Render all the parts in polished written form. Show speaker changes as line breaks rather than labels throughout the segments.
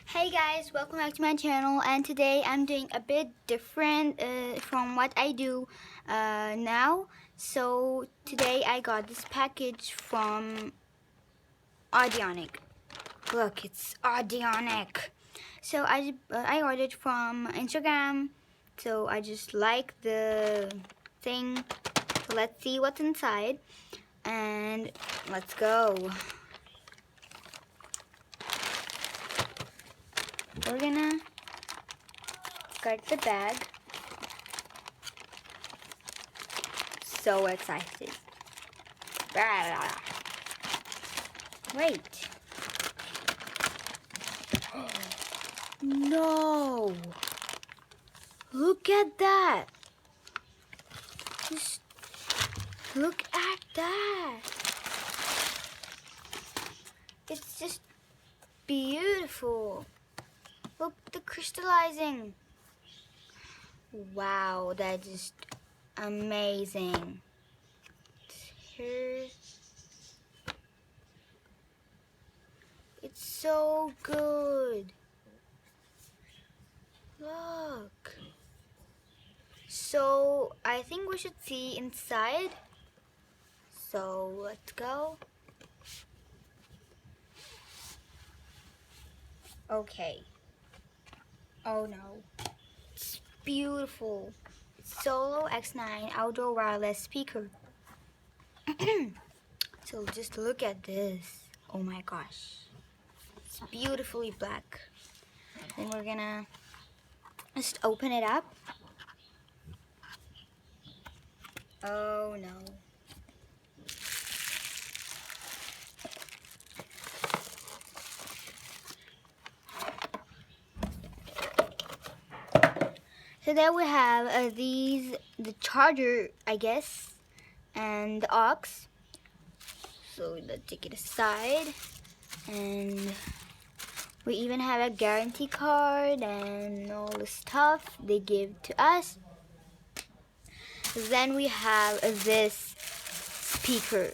Hey guys, welcome back to my channel, and today I'm doing a bit different from what I do now. So today I got this package from Audionic. Look, it's Audionic. So I ordered from Instagram. So I just like the thing. So let's see what's inside, and let's go. We're gonna cut the bag. So excited. Wait. No. Look at that. Just look at that. It's just beautiful. Look, the crystallizing. Wow, that's just amazing. Here. It's so good. Look. So, I think we should see inside. So, let's go. Okay. Oh no. It's beautiful. It's Solo X9 outdoor wireless speaker. So just look at this. Oh my gosh. It's beautifully black. Then we're gonna just open it up. Oh no. So there we have the charger, I guess, and the aux. So let's take it aside, and we even have a guarantee card and all the stuff they give to us. Then we have this speaker.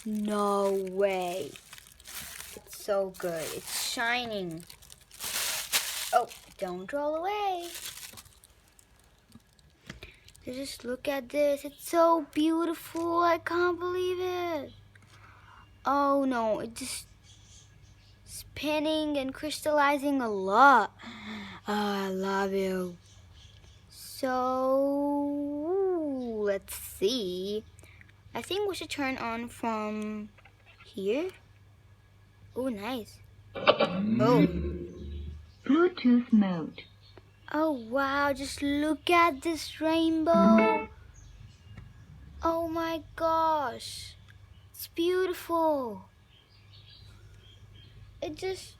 No way. It's so good. It's shining. Oh, don't roll away. So just look at this. It's so beautiful. I can't believe it. Oh no, it's just spinning and crystallizing a lot. Oh, I love you. So let's see. I think we should turn on from here. Oh, nice. Oh.
Bluetooth mode.
Oh wow, just look at this rainbow. Oh my gosh. It's beautiful. It's just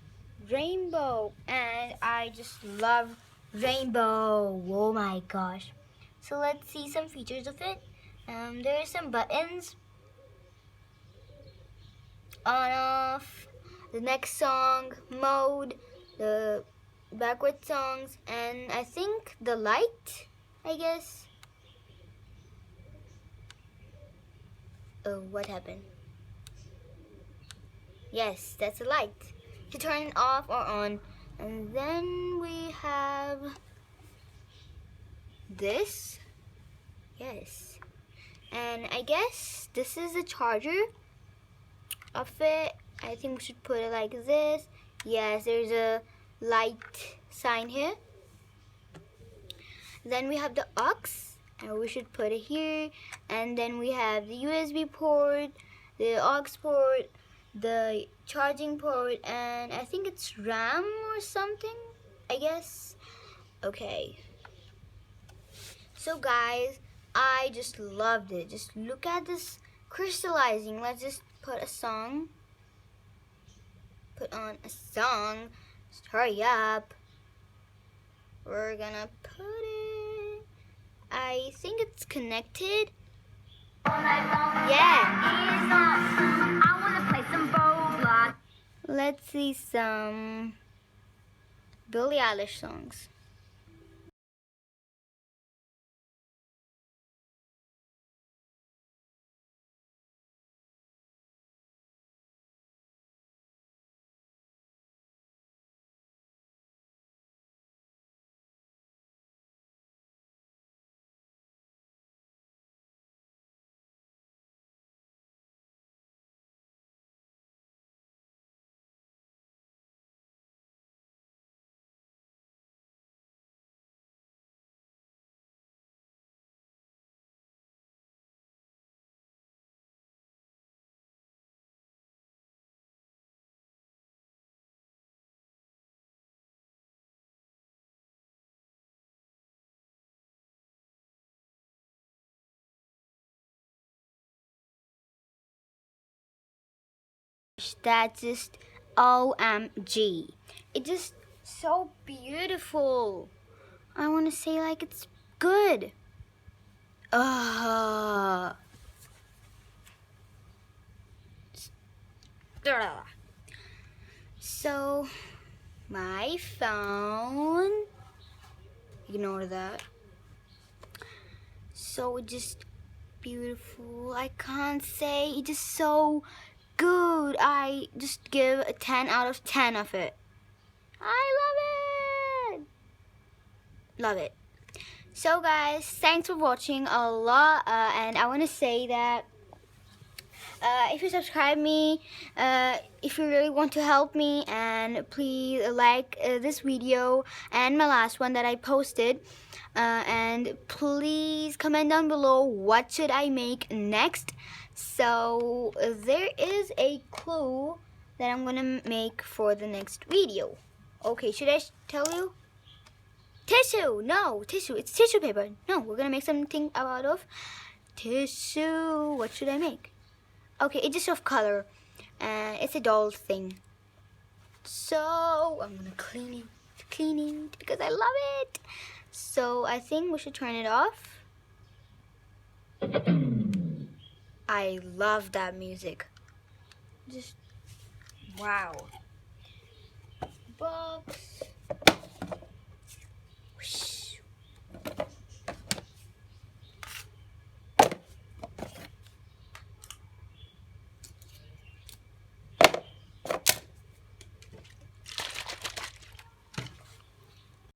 rainbow, and I just love rainbow. Oh my gosh. So let's see some features of it. There are some buttons. On, off, the next song, mode, the backward songs, and I think the light, I guess. Oh, what happened? Yes, that's a light. To turn it off or on. And then we have this. Yes. And I guess this is the charger of it. I think we should put it like this. Yes, there's a light sign here. Then we have the aux, and we should put it here. And then we have the USB port, the aux port, the charging port, and I think it's RAM or something, I guess. Okay. So guys, I just loved it. Just look at this crystallizing. Let's just put a song. Put on a song. Just hurry up. We're gonna put it. I think it's connected. Yeah.
I wanna play some Roblox.
Let's see some Billie Eilish songs. that's just OMG. It's just so beautiful. I want to say like it's good. So my phone, ignore that. So just beautiful. I can't say, it's just so good. I just give a 10 out of 10 of it. I love it. Love it. So guys, thanks for watching a lot, and I want to say that if you subscribe me, if you really want to help me, and please like this video and my last one that I posted, and please comment down below what should I make next. So there is a clue that I'm gonna make for the next video. Okay, should I tell you? Tissue! No, tissue. It's tissue paper. No, we're gonna make something out of tissue. What should I make? Okay, it's just of color. It's a doll thing. So I'm gonna clean it because I love it. So I think we should turn it off. I love that music. Just wow.